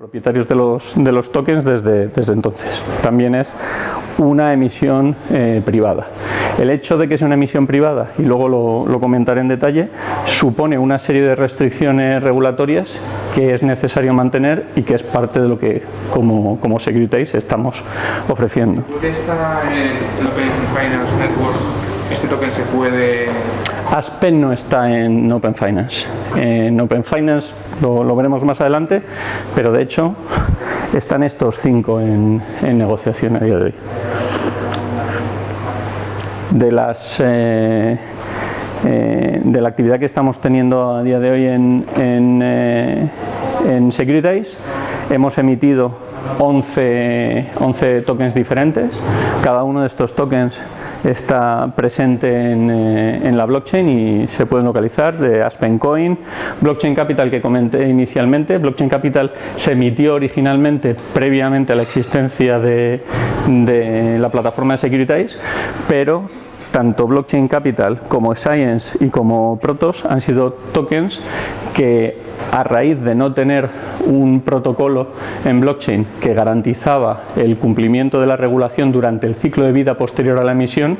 propietarios de los tokens desde entonces. También es una emisión privada. El hecho de que sea una emisión privada, y luego lo comentaré en detalle, supone una serie de restricciones regulatorias que es necesario mantener y que es parte de lo que como Securitize estamos ofreciendo. ¿Puede estar en Open Finance Network? ¿Este token se puede...? Aspen no está en Open Finance. En Open Finance lo veremos más adelante, pero de hecho están estos 5 en negociación a día de hoy. De la actividad que estamos teniendo a día de hoy en Securitize, hemos emitido 11 tokens diferentes. Cada uno de estos tokens está presente en la blockchain y se pueden localizar de Aspen Coin, Blockchain Capital que comenté inicialmente. Blockchain Capital se emitió originalmente previamente a la existencia de la plataforma de Securitize, pero tanto Blockchain Capital como Science y como Protos han sido tokens que, a raíz de no tener un protocolo en blockchain que garantizaba el cumplimiento de la regulación durante el ciclo de vida posterior a la emisión,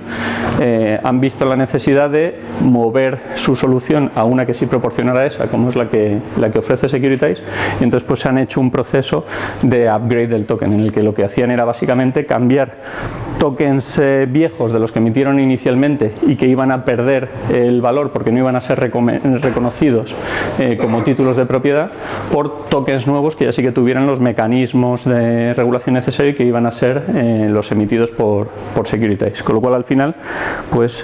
han visto la necesidad de mover su solución a una que sí proporcionara esa, como es la que ofrece Securitize, y entonces pues se han hecho un proceso de upgrade del token, en el que lo que hacían era básicamente cambiar tokens viejos de los que emitieron inicialmente y que iban a perder el valor porque no iban a ser reconocidos como títulos de propiedad, por tokens nuevos que ya sí que tuvieran los mecanismos de regulación necesarios y que iban a ser los emitidos por Securitize. Con lo cual al final pues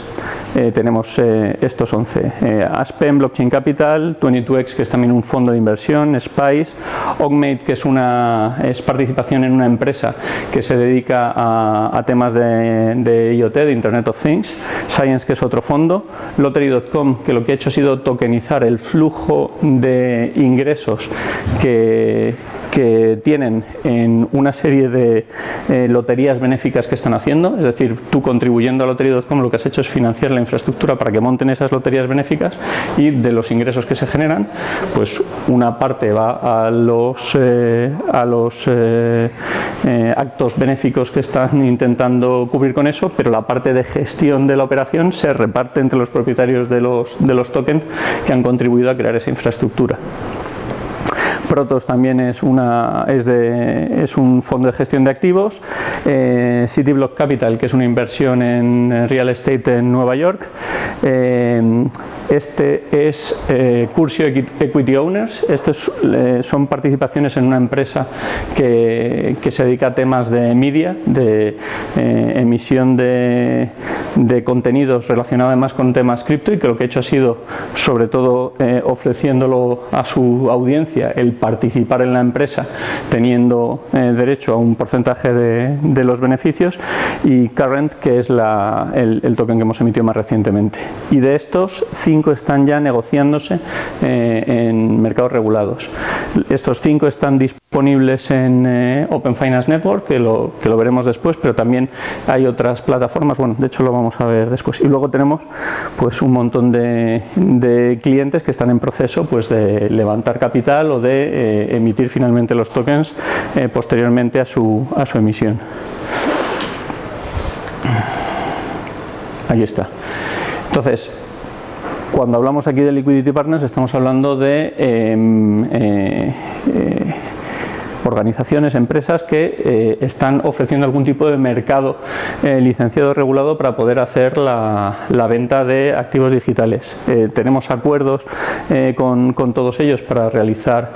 tenemos estos 11. Aspen, Blockchain Capital, 22X, que es también un fondo de inversión, Spice, Augmate, que es participación en una empresa que se dedica a temas de IoT, de Internet of Things, Science, que es otro fondo, Lottery.com, que lo que ha hecho ha sido tokenizar el flujo de ingresos que tienen en una serie de loterías benéficas que están haciendo. Es decir, tú contribuyendo a Lottery.com lo que has hecho es financiar la infraestructura para que monten esas loterías benéficas, y de los ingresos que se generan, pues una parte va a los actos benéficos que están intentando cubrir con eso, pero la parte de gestión de la operación se reparte entre los propietarios de los tokens que han contribuido a crear esa infraestructura. Protos también es un fondo de gestión de activos, Cityblock Capital, que es una inversión en real estate en Nueva York, este es Cursio Equity Owners. Estos son participaciones en una empresa que se dedica a temas de media, de emisión de contenidos relacionados además con temas cripto, y que lo que ha hecho ha sido, sobre todo ofreciéndolo a su audiencia, el participar en la empresa teniendo derecho a un porcentaje de los beneficios, y Current, que es el token que hemos emitido más recientemente. Y de estos 5 están ya negociándose en mercados regulados. Estos 5 están disponibles en Open Finance Network, que lo veremos después, pero también hay otras plataformas, bueno, de hecho lo vamos a ver después. Y luego tenemos pues un montón de clientes que están en proceso pues de levantar capital o de emitir finalmente los tokens posteriormente a su emisión. Ahí está. Entonces, cuando hablamos aquí de Liquidity Partners, estamos hablando de organizaciones, empresas que están ofreciendo algún tipo de mercado licenciado o regulado para poder hacer la venta de activos digitales. Tenemos acuerdos con todos ellos para realizar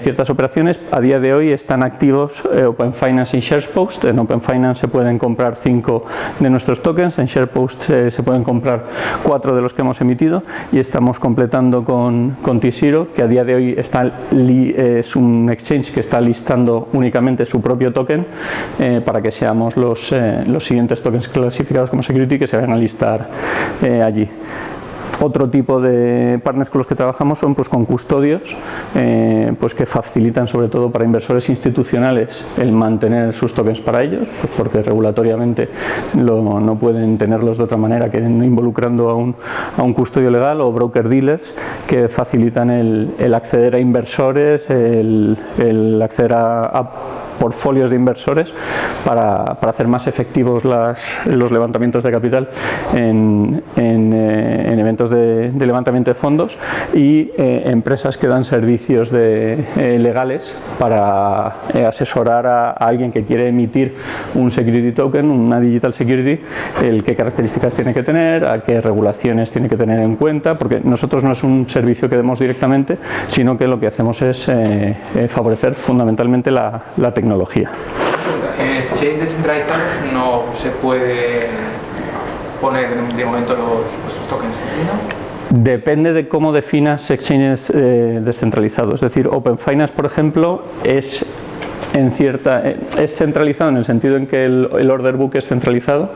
ciertas operaciones. A día de hoy están activos Open Finance y SharePost. En Open Finance se pueden comprar 5 de nuestros tokens, en SharePost se pueden comprar 4 de los que hemos emitido, y estamos completando con T0, que a día de hoy es un exchange que está listado únicamente su propio token para que seamos los siguientes tokens clasificados como security que se van a listar allí. Otro tipo de partners con los que trabajamos son pues con custodios pues que facilitan sobre todo para inversores institucionales el mantener sus tokens para ellos, pues porque regulatoriamente no pueden tenerlos de otra manera que involucrando a un custodio legal, o broker dealers que facilitan el acceder a inversores, el acceder a portfolios de inversores para hacer más efectivos los levantamientos de capital en eventos de levantamiento de fondos, y empresas que dan servicios legales para asesorar a alguien que quiere emitir un security token, una digital security, qué características tiene que tener, a qué regulaciones tiene que tener en cuenta, porque nosotros no es un servicio que demos directamente, sino que lo que hacemos es favorecer fundamentalmente la tecnología. En exchange descentralizados no se puede poner de momento los tokens, ¿no? Depende de cómo definas exchanges descentralizados. Es decir, Open Finance, por ejemplo, es centralizado en el sentido en que el order book es centralizado,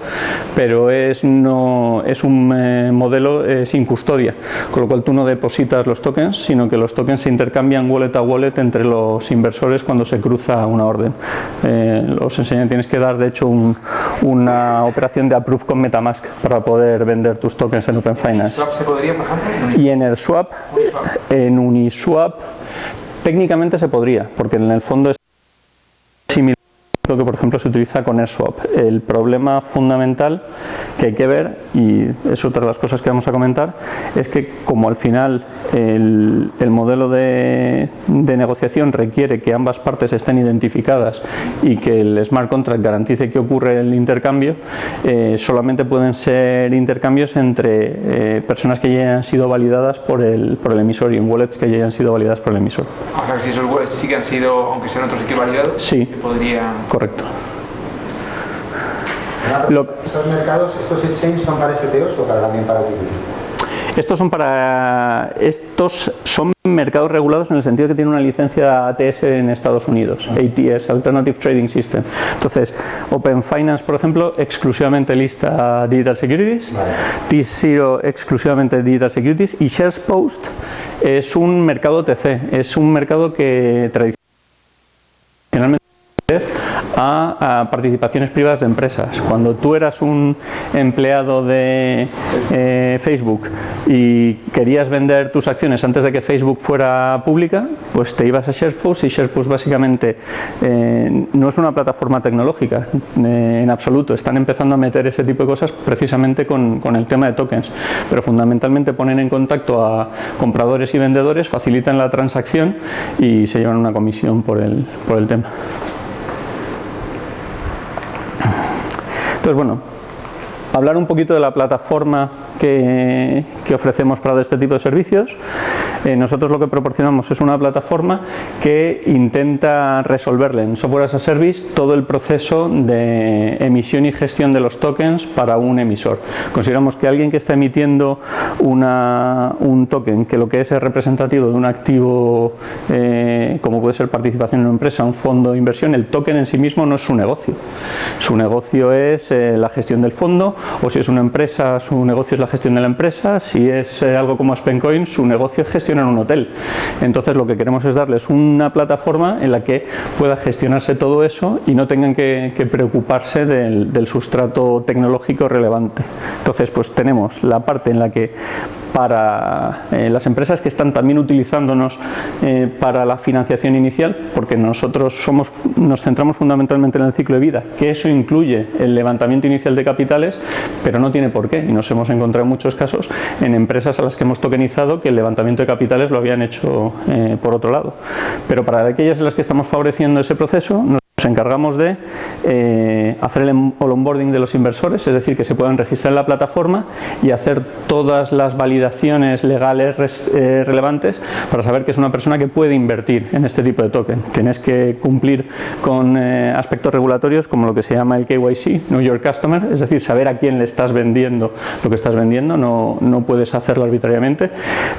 pero es un modelo sin custodia, con lo cual tú no depositas los tokens, sino que los tokens se intercambian wallet a wallet entre los inversores cuando se cruza una orden. Os enseñan, tienes que dar de hecho una operación de approve con MetaMask para poder vender tus tokens en Open Finance. ¿En Uniswap se podría, por ejemplo? Y en el swap, en Uniswap, técnicamente se podría, porque en el fondo es similar a lo que por ejemplo se utiliza con AirSwap. El problema fundamental que hay que ver, y es otra de las cosas que vamos a comentar, es que como al final el modelo de negociación requiere que ambas partes estén identificadas y que el smart contract garantice que ocurre el intercambio, solamente pueden ser intercambios entre personas que ya hayan sido validadas por el emisor, y en wallets que ya hayan sido validadas por el emisor. O sea, que si esos wallets sí que han sido, aunque sean otros sitios validados, sí, se podría... Correcto. ¿Estos mercados, estos exchanges son para STOs o también para utility? Estos son mercados regulados en el sentido que tienen una licencia ATS en Estados Unidos, ATS, Alternative Trading System. Entonces, Open Finance, por ejemplo, exclusivamente lista Digital Securities, vale. T0 exclusivamente Digital Securities, y SharesPost es un mercado OTC, es un mercado que tradicionalmente a participaciones privadas de empresas. Cuando tú eras un empleado de Facebook y querías vender tus acciones antes de que Facebook fuera pública, pues te ibas a SharesPost, y SharesPost básicamente no es una plataforma tecnológica en absoluto. Están empezando a meter ese tipo de cosas precisamente con el tema de tokens, pero fundamentalmente ponen en contacto a compradores y vendedores, facilitan la transacción y se llevan una comisión por el tema. Entonces, bueno, hablar un poquito de la plataforma que ofrecemos para este tipo de servicios. Nosotros lo que proporcionamos es una plataforma que intenta resolverle en Software as a Service todo el proceso de emisión y gestión de los tokens para un emisor. Consideramos que alguien que está emitiendo un token, que lo que es representativo de un activo, como puede ser participación en una empresa, un fondo de inversión, el token en sí mismo no es su negocio. Su negocio es la gestión del fondo, o si es una empresa, su negocio es la gestión de la empresa. Si es algo como AspenCoin, su negocio es gestionar un hotel. Entonces lo que queremos es darles una plataforma en la que pueda gestionarse todo eso y no tengan que preocuparse del sustrato tecnológico relevante. Entonces pues tenemos la parte en la que para las empresas que están también utilizándonos para la financiación inicial, porque nosotros nos centramos fundamentalmente en el ciclo de vida, que eso incluye el levantamiento inicial de capitales, pero no tiene por qué, y nos hemos encontrado en muchos casos en empresas a las que hemos tokenizado que el levantamiento de capitales lo habían hecho por otro lado. Pero para aquellas en las que estamos favoreciendo ese proceso, nos encargamos de hacer el onboarding de los inversores, es decir, que se puedan registrar en la plataforma y hacer todas las validaciones legales relevantes para saber que es una persona que puede invertir en este tipo de token. Tienes que cumplir con aspectos regulatorios como lo que se llama el KYC, Know Your Customer, es decir, saber a quién le estás vendiendo lo que estás vendiendo, no puedes hacerlo arbitrariamente.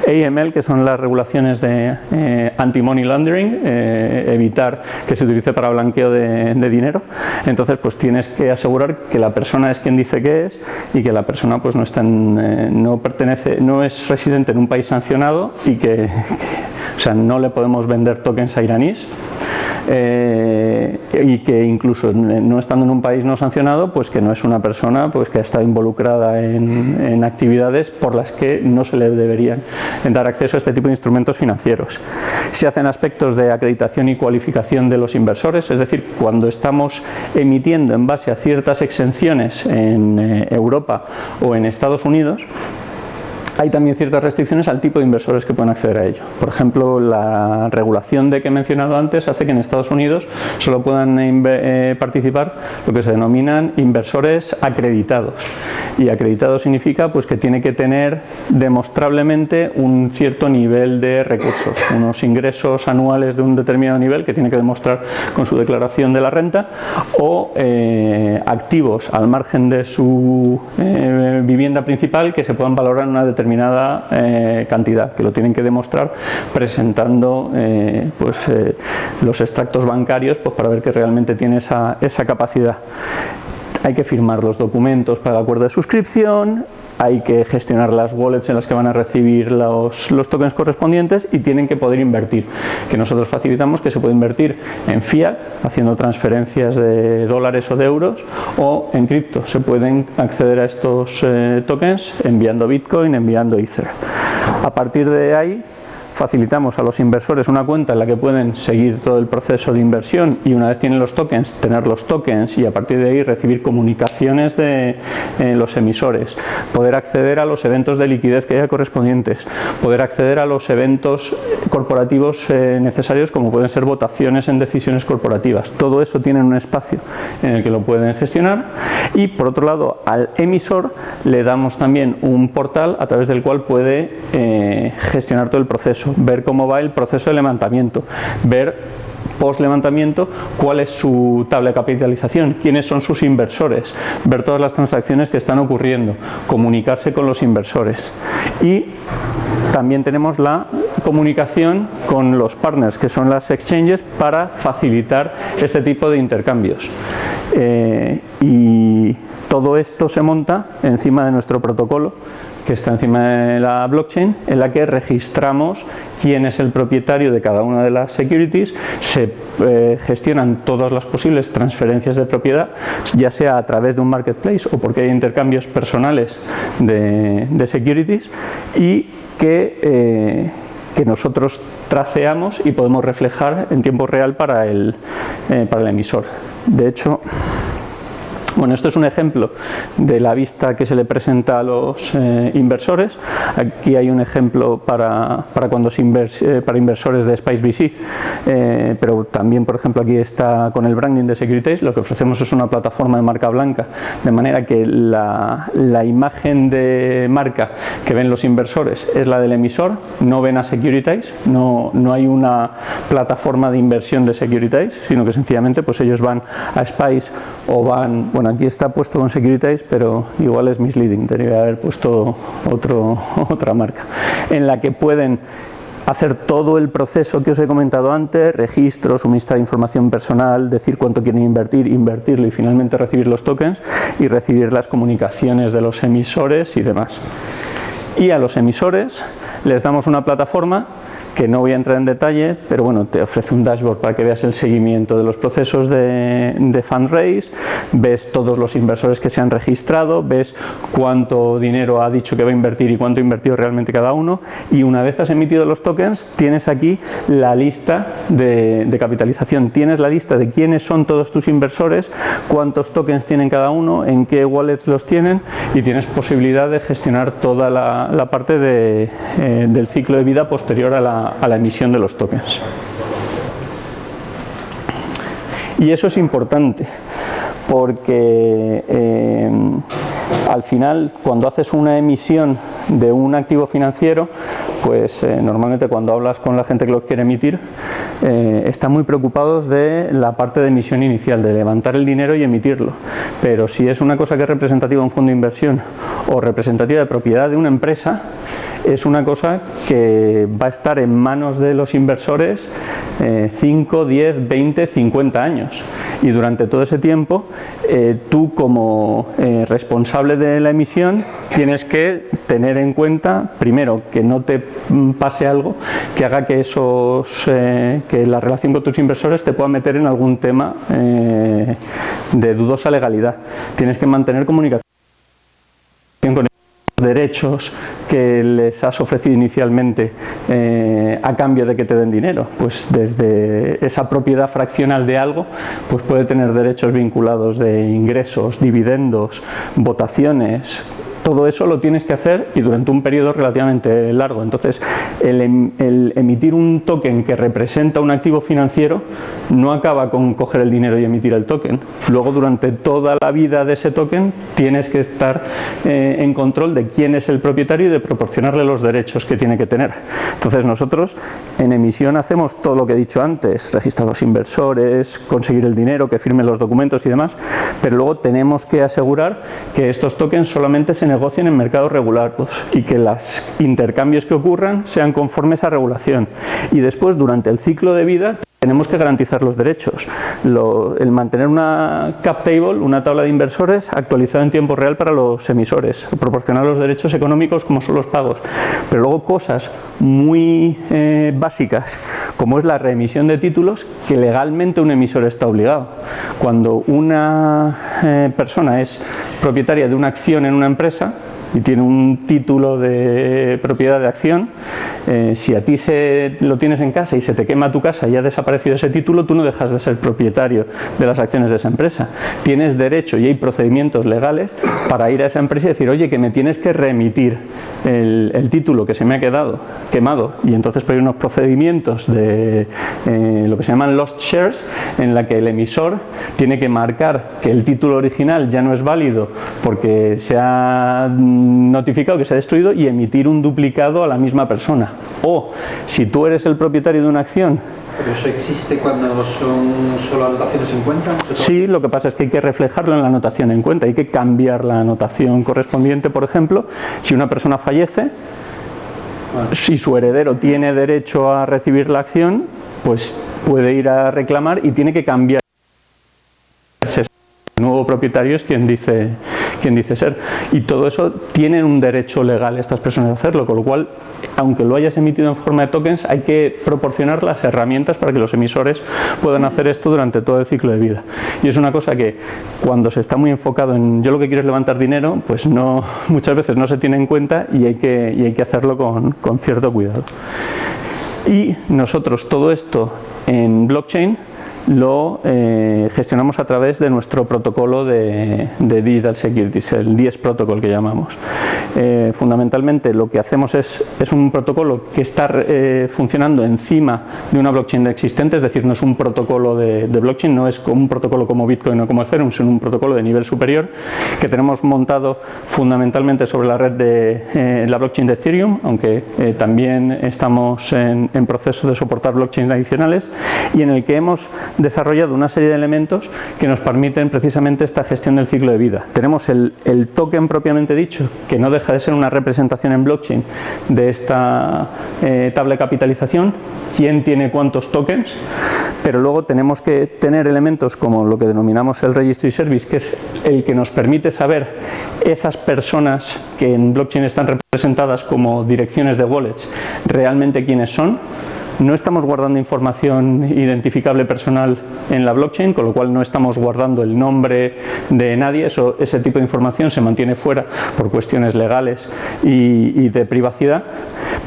AML, que son las regulaciones de anti-money laundering, evitar que se utilice para blanqueo de dinero. Entonces pues tienes que asegurar que la persona es quien dice que es y que la persona pues no es residente en un país sancionado y que o sea, no le podemos vender tokens a iraníes. Y que incluso no estando en un país no sancionado, pues que no es una persona pues que ha estado involucrada en actividades por las que no se le deberían dar acceso a este tipo de instrumentos financieros. Se hacen aspectos de acreditación y cualificación de los inversores, es decir, cuando estamos emitiendo en base a ciertas exenciones en Europa o en Estados Unidos, hay también ciertas restricciones al tipo de inversores que pueden acceder a ello. Por ejemplo, la regulación que he mencionado antes hace que en Estados Unidos solo puedan participar lo que se denominan inversores acreditados. Y acreditado significa pues, que tiene que tener demostrablemente un cierto nivel de recursos, unos ingresos anuales de un determinado nivel que tiene que demostrar con su declaración de la renta, o activos al margen de su vivienda principal que se puedan valorar en una determinada cantidad, que lo tienen que demostrar presentando los extractos bancarios pues, para ver que realmente tiene esa capacidad. Hay que firmar los documentos para el acuerdo de suscripción, hay que gestionar las wallets en las que van a recibir los tokens correspondientes y tienen que poder invertir, que nosotros facilitamos que se puede invertir en fiat, haciendo transferencias de dólares o de euros, o en cripto. Se pueden acceder a estos tokens enviando Bitcoin, enviando Ether. A partir de ahí facilitamos a los inversores una cuenta en la que pueden seguir todo el proceso de inversión y una vez tienen los tokens, tener los tokens y a partir de ahí recibir comunicaciones de los emisores, poder acceder a los eventos de liquidez que haya correspondientes, poder acceder a los eventos corporativos necesarios como pueden ser votaciones en decisiones corporativas. Todo eso tiene un espacio en el que lo pueden gestionar y por otro lado al emisor le damos también un portal a través del cual puede gestionar todo el proceso, ver cómo va el proceso de levantamiento, ver post levantamiento cuál es su tabla de capitalización, quiénes son sus inversores, ver todas las transacciones que están ocurriendo, comunicarse con los inversores. Y también tenemos la comunicación con los partners, que son las exchanges, para facilitar este tipo de intercambios. Y todo esto se monta encima de nuestro protocolo, que está encima de la blockchain, en la que registramos quién es el propietario de cada una de las securities, se gestionan todas las posibles transferencias de propiedad, ya sea a través de un marketplace o porque hay intercambios personales de securities y que nosotros traceamos y podemos reflejar en tiempo real para el emisor. De hecho, bueno, esto es un ejemplo de la vista que se le presenta a los inversores. Aquí hay un ejemplo para inversores de SpiceVC, pero también, por ejemplo, aquí está con el branding de Securitize. Lo que ofrecemos es una plataforma de marca blanca, de manera que la imagen de marca que ven los inversores es la del emisor, no ven a Securitize, no hay una plataforma de inversión de Securitize, sino que sencillamente pues ellos van a Spice o van, bueno, aquí está puesto con Securitize, pero igual es misleading, debería haber puesto otra marca, en la que pueden hacer todo el proceso que os he comentado antes, registro, suministrar información personal, decir cuánto quieren invertir, invertirlo y finalmente recibir los tokens y recibir las comunicaciones de los emisores y demás. Y a los emisores les damos una plataforma que no voy a entrar en detalle, pero bueno, te ofrece un dashboard para que veas el seguimiento de los procesos de fundraise, ves todos los inversores que se han registrado, ves cuánto dinero ha dicho que va a invertir y cuánto ha invertido realmente cada uno, y una vez has emitido los tokens, tienes aquí la lista de capitalización, tienes la lista de quiénes son todos tus inversores, cuántos tokens tienen cada uno, en qué wallets los tienen, y tienes posibilidad de gestionar toda la parte del ciclo de vida posterior a la emisión de los tokens. Y eso es importante porque al final, cuando haces una emisión de un activo financiero, pues normalmente cuando hablas con la gente que lo quiere emitir, están muy preocupados de la parte de emisión inicial, de levantar el dinero y emitirlo. Pero si es una cosa que es representativa de un fondo de inversión o representativa de propiedad de una empresa, es una cosa que va a estar en manos de los inversores 5, 10, 20, 50 años. Y durante todo ese tiempo, tú como responsable de la emisión tienes que tener en cuenta, primero, que no te pase algo que haga que que la relación con tus inversores te pueda meter en algún tema de dudosa legalidad. Tienes que mantener comunicación con los derechos que les has ofrecido inicialmente a cambio de que te den dinero. Pues desde esa propiedad fraccional de algo, pues puede tener derechos vinculados de ingresos, dividendos, votaciones. Todo eso lo tienes que hacer y durante un periodo relativamente largo. Entonces, el emitir un token que representa un activo financiero no acaba con coger el dinero y emitir el token. Luego, durante toda la vida de ese token, tienes que estar en control de quién es el propietario y de proporcionarle los derechos que tiene que tener. Entonces, nosotros en emisión hacemos todo lo que he dicho antes, registrar los inversores, conseguir el dinero, que firmen los documentos y demás, pero luego tenemos que asegurar que estos tokens solamente se negocien en mercados regulados y que los intercambios que ocurran sean conformes a regulación. Y después, durante el ciclo de vida, tenemos que garantizar los derechos. El mantener una cap table, una tabla de inversores actualizada en tiempo real para los emisores, proporcionar los derechos económicos como son los pagos. Pero luego cosas muy básicas, como es la reemisión de títulos, que legalmente un emisor está obligado. Cuando una persona es propietaria de una acción en una empresa y tiene un título de propiedad de acción, si a ti lo tienes en casa y se te quema tu casa y ha desaparecido ese título, tú no dejas de ser propietario de las acciones de esa empresa. Tienes derecho y hay procedimientos legales para ir a esa empresa y decir, oye, que me tienes que reemitir el título que se me ha quedado quemado. Y entonces pues, hay unos procedimientos de lo que se llaman lost shares, en la que el emisor tiene que marcar que el título original ya no es válido porque se ha notificado que se ha destruido y emitir un duplicado a la misma persona. O si tú eres el propietario de una acción. ¿Pero eso existe cuando son solo anotaciones en cuenta? Sí, lo que pasa es que hay que reflejarlo en la anotación en cuenta, hay que cambiar la anotación correspondiente. Por ejemplo, si una persona fallece, si su heredero tiene derecho a recibir la acción, pues puede ir a reclamar y tiene que cambiar. El nuevo propietario es quien dice ser, y todo eso tienen un derecho legal estas personas a hacerlo, con lo cual, aunque lo hayas emitido en forma de tokens, hay que proporcionar las herramientas para que los emisores puedan hacer esto durante todo el ciclo de vida. Y es una cosa que cuando se está muy enfocado en yo lo que quiero es levantar dinero, pues no, muchas veces no se tiene en cuenta y hay que hacerlo con cierto cuidado. Y nosotros todo esto en blockchain lo gestionamos a través de nuestro protocolo de Digital Securities, el DS Protocol que llamamos. Fundamentalmente lo que hacemos es un protocolo que está funcionando encima de una blockchain existente, es decir, no es un protocolo de blockchain, no es como un protocolo como Bitcoin o como Ethereum, sino un protocolo de nivel superior que tenemos montado fundamentalmente sobre la red de la blockchain de Ethereum, aunque también estamos en proceso de soportar blockchains adicionales, y en el que hemos desarrollado una serie de elementos que nos permiten precisamente esta gestión del ciclo de vida. Tenemos el token propiamente dicho, que no deja de ser una representación en blockchain de esta tabla de capitalización, quién tiene cuántos tokens, pero luego tenemos que tener elementos como lo que denominamos el Registry Service, que es el que nos permite saber esas personas que en blockchain están representadas como direcciones de wallets, realmente quiénes son. No estamos guardando información identificable personal en la blockchain, con lo cual no estamos guardando el nombre de nadie. Ese tipo de información se mantiene fuera por cuestiones legales y de privacidad,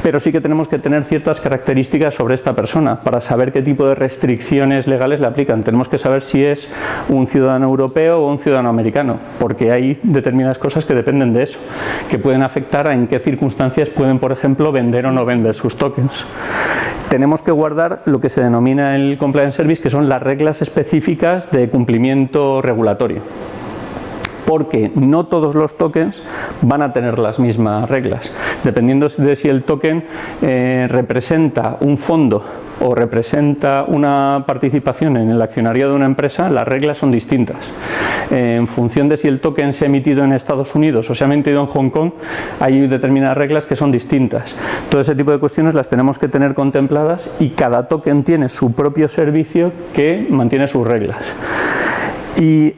pero sí que tenemos que tener ciertas características sobre esta persona para saber qué tipo de restricciones legales le aplican. Tenemos que saber si es un ciudadano europeo o un ciudadano americano, porque hay determinadas cosas que dependen de eso, que pueden afectar a en qué circunstancias pueden, por ejemplo, vender o no vender sus tokens. Tenemos que guardar lo que se denomina el Compliance Service, que son las reglas específicas de cumplimiento regulatorio, porque no todos los tokens van a tener las mismas reglas. Dependiendo de si el token representa un fondo o representa una participación en el accionariado de una empresa, las reglas son distintas. En función de si el token se ha emitido en Estados Unidos o se ha emitido en Hong Kong, hay determinadas reglas que son distintas. Todo ese tipo de cuestiones las tenemos que tener contempladas y cada token tiene su propio servicio que mantiene sus reglas. Y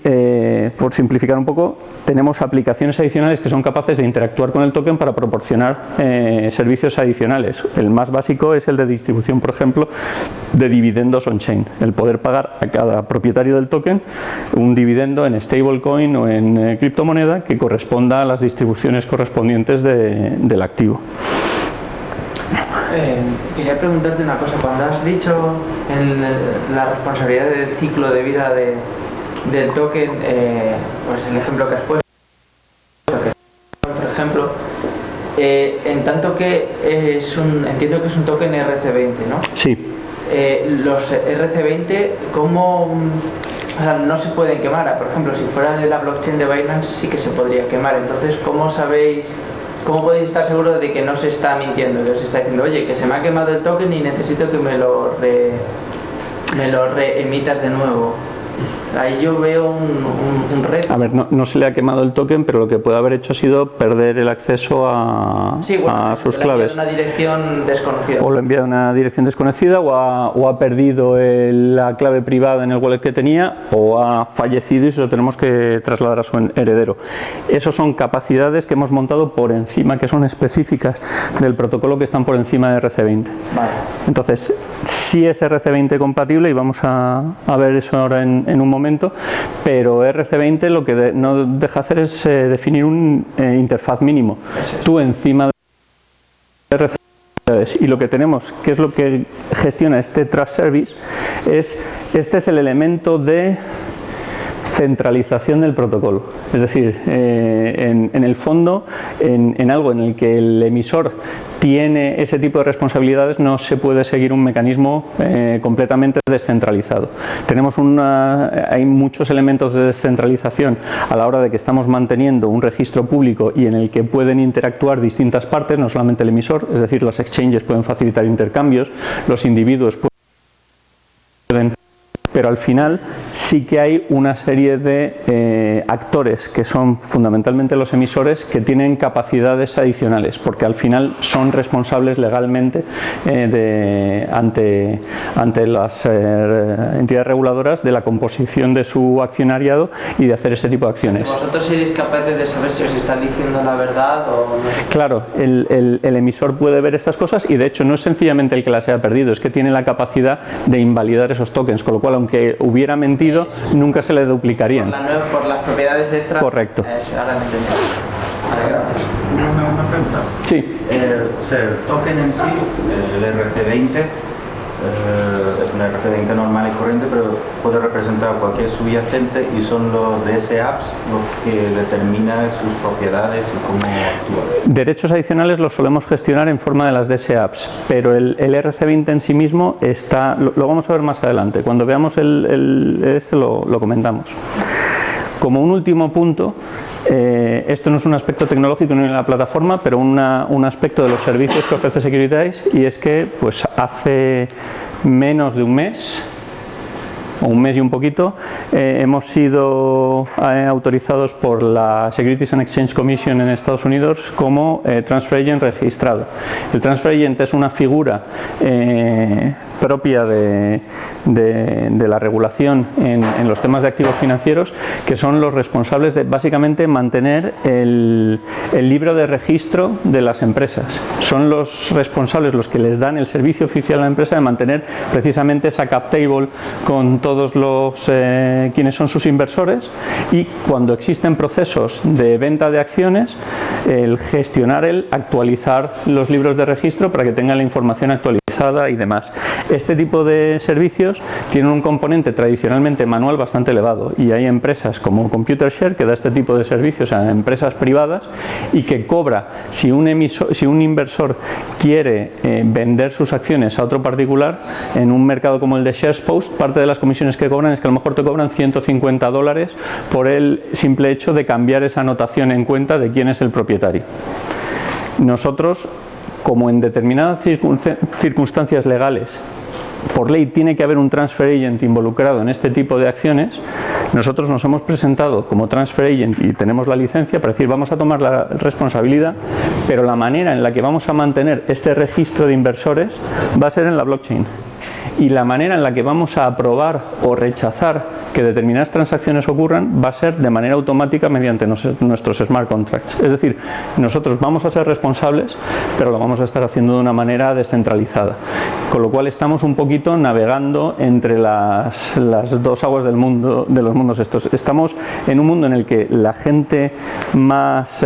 por simplificar un poco, tenemos aplicaciones adicionales que son capaces de interactuar con el token para proporcionar servicios adicionales. El más básico es el de distribución, por ejemplo, de dividendos on-chain. El poder pagar a cada propietario del token un dividendo en stablecoin o en criptomoneda que corresponda a las distribuciones correspondientes del activo. Quería preguntarte una cosa. Cuando has dicho en la responsabilidad del ciclo de vida del token, pues el ejemplo que has puesto, por ejemplo, en tanto que entiendo que es un token RC20, ¿no? Sí. Los RC20, ¿cómo? O sea, no se pueden quemar. Por ejemplo, si fuera de la blockchain de Binance sí que se podría quemar. Entonces, ¿cómo podéis estar seguros de que no se está mintiendo? Que os está diciendo, oye, que se me ha quemado el token y necesito que me lo reemitas de nuevo. Ahí yo veo un reto. A ver, no se le ha quemado el token, pero lo que puede haber hecho ha sido perder el acceso a sus claves. O lo ha enviado a una dirección desconocida. O lo ha enviado a una dirección desconocida, o ha perdido la clave privada en el wallet que tenía, o ha fallecido y se lo tenemos que trasladar a su heredero. Esas son capacidades que hemos montado por encima, que son específicas del protocolo, que están por encima de RC20. Vale. Entonces, sí es RC20 compatible y vamos a ver eso ahora en un momento, pero RC20 lo que no deja hacer es definir un interfaz mínimo. Tú encima de RC20, y lo que tenemos, que es lo que gestiona este Trust Service, este es el elemento de centralización del protocolo. Es decir, en el fondo, en algo en el que el emisor tiene ese tipo de responsabilidades, no se puede seguir un mecanismo completamente descentralizado. Hay muchos elementos de descentralización a la hora de que estamos manteniendo un registro público y en el que pueden interactuar distintas partes, no solamente el emisor, es decir, los exchanges pueden facilitar intercambios, los individuos pueden, pero al final sí que hay una serie de actores que son fundamentalmente los emisores que tienen capacidades adicionales, porque al final son responsables legalmente ante las entidades reguladoras de la composición de su accionariado y de hacer ese tipo de acciones. ¿Vosotros seréis capaces de saber si os están diciendo la verdad o no? Claro, el emisor puede ver estas cosas y de hecho no es sencillamente el que las haya perdido, es que tiene la capacidad de invalidar esos tokens, con lo cual aunque hubiera mentido, nunca se le duplicarían. Por las propiedades extra. Correcto. Ahora me entiendo. Vale, gracias. Una pregunta. Sí. El token en sí, el RC20, es un RC20 normal y corriente, pero puede representar cualquier subyacente y son los DSApps los que determinan sus propiedades y cómo actúan. Derechos adicionales los solemos gestionar en forma de las DSApps, pero el RC20 en sí mismo está, lo vamos a ver más adelante, cuando veamos lo comentamos. Como un último punto, esto no es un aspecto tecnológico ni en la plataforma, pero un aspecto de los servicios que ofrece Securitize, y es que pues hace menos de un mes, o un mes y un poquito, hemos sido autorizados por la Securities and Exchange Commission en Estados Unidos como Transfer Agent registrado. El Transfer Agent es una figura propia de la regulación en los temas de activos financieros, que son los responsables de básicamente mantener el libro de registro de las empresas. Son los responsables, los que les dan el servicio oficial a la empresa de mantener precisamente esa cap table con todos quienes son sus inversores, y cuando existen procesos de venta de acciones, el gestionar, actualizar los libros de registro para que tengan la información actualizada y demás. Este tipo de servicios tienen un componente tradicionalmente manual bastante elevado, y hay empresas como Computershare que da este tipo de servicios a empresas privadas y que cobra si un inversor quiere vender sus acciones a otro particular en un mercado como el de SharesPost. Parte de las comisiones que cobran es que a lo mejor te cobran $150 por el simple hecho de cambiar esa anotación en cuenta de quién es el propietario. Nosotros, como en determinadas circunstancias legales por ley tiene que haber un transfer agent involucrado en este tipo de acciones, nosotros nos hemos presentado como transfer agent y tenemos la licencia para decir vamos a tomar la responsabilidad, pero la manera en la que vamos a mantener este registro de inversores va a ser en la blockchain. Y la manera en la que vamos a aprobar o rechazar que determinadas transacciones ocurran va a ser de manera automática mediante nuestros smart contracts. Es decir, nosotros vamos a ser responsables, pero lo vamos a estar haciendo de una manera descentralizada. Con lo cual estamos un poquito navegando entre las dos aguas del mundo, de los mundos estos. Estamos en un mundo en el que la gente más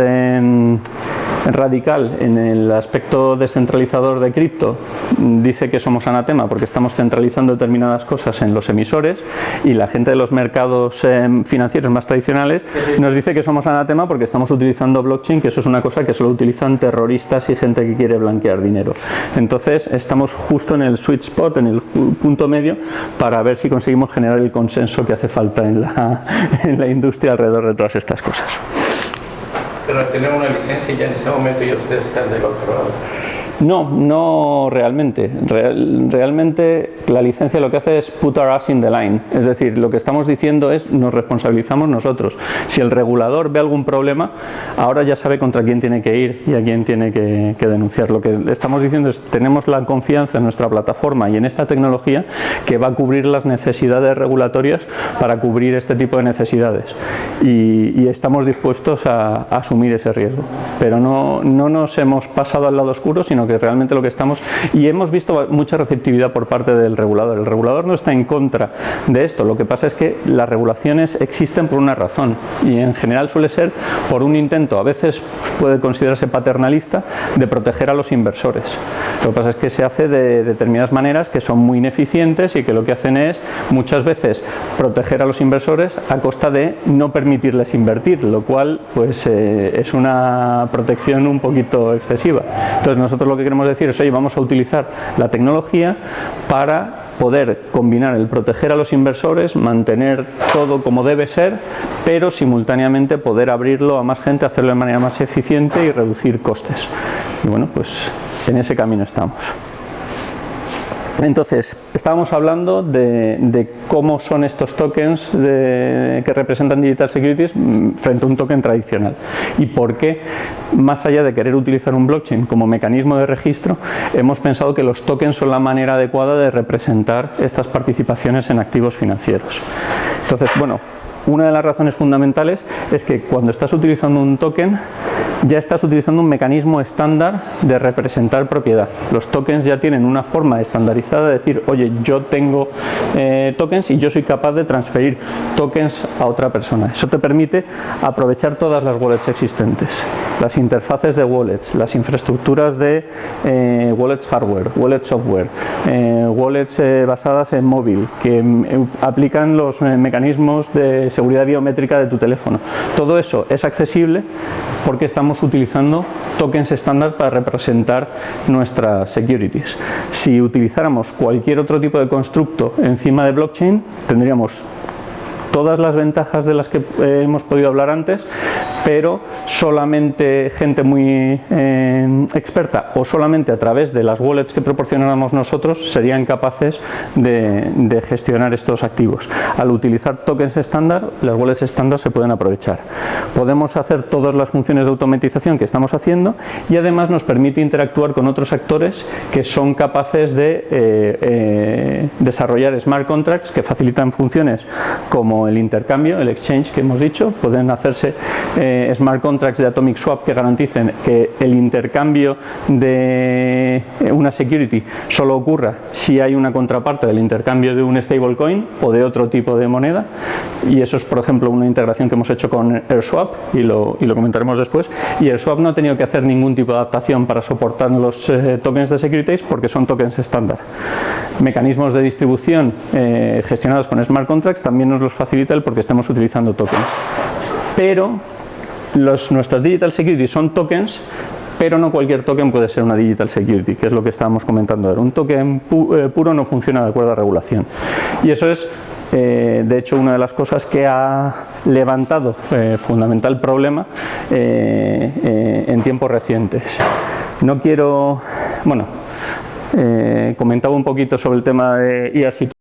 radical en el aspecto descentralizador de cripto dice que somos anatema porque estamos centralizando determinadas cosas en los emisores, y la gente de los mercados financieros más tradicionales nos dice que somos anatema porque estamos utilizando blockchain, que eso es una cosa que solo utilizan terroristas y gente que quiere blanquear dinero. Entonces estamos justo en el sweet spot, en el punto medio, para ver si conseguimos generar el consenso que hace falta en la industria alrededor de todas estas cosas. Pero tener una licencia ya en ese momento ya ustedes están del otro lado. No realmente. Realmente la licencia lo que hace es put our ass in the line. Es decir, lo que estamos diciendo es nos responsabilizamos nosotros. Si el regulador ve algún problema, ahora ya sabe contra quién tiene que ir y a quién tiene que denunciar. Lo que estamos diciendo es tenemos la confianza en nuestra plataforma y en esta tecnología que va a cubrir las necesidades regulatorias para cubrir este tipo de necesidades. Y estamos dispuestos a asumir ese riesgo. Pero no nos hemos pasado al lado oscuro, sino que realmente lo que estamos, y hemos visto mucha receptividad por parte del regulador. El regulador no está en contra de esto, lo que pasa es que las regulaciones existen por una razón, y en general suele ser por un intento, a veces puede considerarse paternalista, de proteger a los inversores. Lo que pasa es que se hace de determinadas maneras que son muy ineficientes y que lo que hacen es muchas veces proteger a los inversores a costa de no permitirles invertir, lo cual pues es una protección un poquito excesiva. Entonces nosotros lo que queremos decir es, oye, vamos a utilizar la tecnología para poder combinar el proteger a los inversores, mantener todo como debe ser, pero simultáneamente poder abrirlo a más gente, hacerlo de manera más eficiente y reducir costes. Y bueno, pues en ese camino estamos. Entonces, estábamos hablando de cómo son estos tokens que representan Digital Securities frente a un token tradicional, y por qué, más allá de querer utilizar un blockchain como mecanismo de registro, hemos pensado que los tokens son la manera adecuada de representar estas participaciones en activos financieros. Entonces, bueno, una de las razones fundamentales es que cuando estás utilizando un token, ya estás utilizando un mecanismo estándar de representar propiedad. Los tokens ya tienen una forma estandarizada de decir, oye, yo tengo tokens y yo soy capaz de transferir tokens a otra persona. Eso te permite aprovechar todas las wallets existentes, las interfaces de wallets, las infraestructuras de wallets hardware, wallets software, wallets basadas en móvil, que aplican los mecanismos de seguridad biométrica de tu teléfono. Todo eso es accesible porque estamos utilizando tokens estándar para representar nuestras securities. Si utilizáramos cualquier otro tipo de constructo encima de blockchain, tendríamos todas las ventajas de las que hemos podido hablar antes, pero solamente gente muy experta o solamente a través de las wallets que proporcionáramos nosotros serían capaces de gestionar estos activos. Al utilizar tokens estándar, las wallets estándar se pueden aprovechar. Podemos hacer todas las funciones de automatización que estamos haciendo, y además nos permite interactuar con otros actores que son capaces de desarrollar smart contracts que facilitan funciones como el intercambio, el exchange que hemos dicho. Pueden hacerse smart contracts de atomic swap que garanticen que el intercambio de una security solo ocurra si hay una contraparte del intercambio de un stablecoin o de otro tipo de moneda, y eso es, por ejemplo, una integración que hemos hecho con AirSwap y lo comentaremos después. Y AirSwap no ha tenido que hacer ningún tipo de adaptación para soportar los tokens de securities porque son tokens estándar. Mecanismos de distribución gestionados con smart contracts también nos los facilita el porque estemos utilizando tokens. Pero nuestras Digital Securities son tokens, pero no cualquier token puede ser una Digital Security, que es lo que estábamos comentando ahora. Un token puro no funciona de acuerdo a regulación. Y eso es, de hecho, una de las cosas que ha levantado fundamental problema en tiempos recientes. No quiero... Bueno, Comentaba un poquito sobre el tema de IASI.